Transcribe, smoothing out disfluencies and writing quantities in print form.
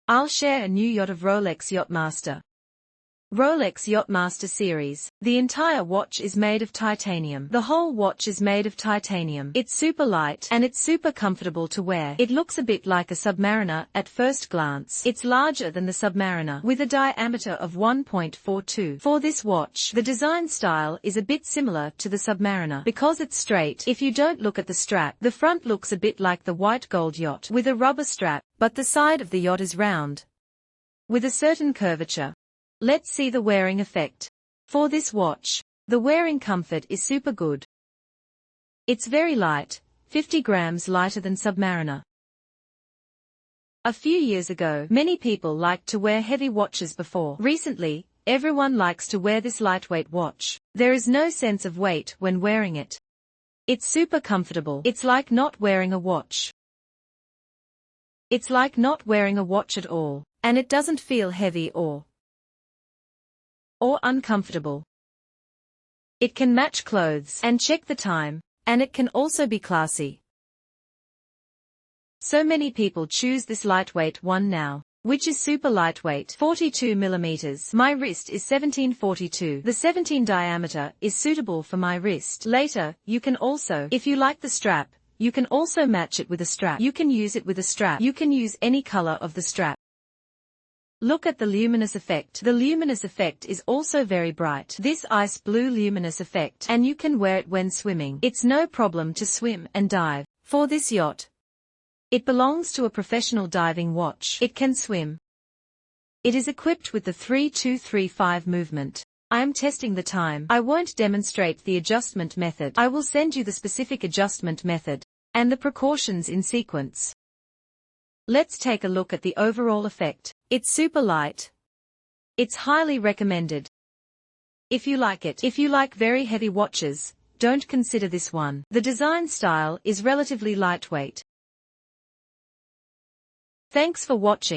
I'll share a new yacht of Rolex Yacht-Master. Rolex Yacht-Master series. The entire watch is made of titanium. The whole watch is made of titanium. It's super light and it's super comfortable to wear. It looks a bit like a Submariner at first glance. It's larger than the Submariner with a diameter of 1.42. For this watch, the design style is a bit similar to the Submariner because it's straight. If you don't look at the strap, the front looks a bit like the white gold yacht with a rubber strap, but the side of the yacht is round with a certain curvature. Let's see the wearing effect. For this watch, the wearing comfort is super good. It's very light, 50 grams lighter than Submariner. A few years ago, many people liked to wear heavy watches before. Recently, everyone likes to wear this lightweight watch. There is no sense of weight when wearing it. It's super comfortable. It's like not wearing a watch. It's like not wearing a watch at all, and it doesn't feel heavy or uncomfortable. It can match clothes and check the time, and it can also be classy. So many people choose this lightweight one now, which is super lightweight, 42 millimeters. My wrist is 1742. The 17 diameter is suitable for my wrist. Later, you can also, if you like the strap, you can also match it with a strap. You can use it with a strap. You can use any color of the strap. Look at the luminous effect. The luminous effect is also very bright. This ice blue luminous effect, and you can wear it when swimming. It's no problem to swim and dive. For this yacht, it belongs to a professional diving watch. It can swim. It is equipped with the 3235 movement. I am testing the time. I won't demonstrate the adjustment method. I will send you the specific adjustment method and the precautions in sequence. Let's take a look at the overall effect. It's super light. It's highly recommended. If you like it. If you like very heavy watches, don't consider this one. The design style is relatively lightweight. Thanks for watching.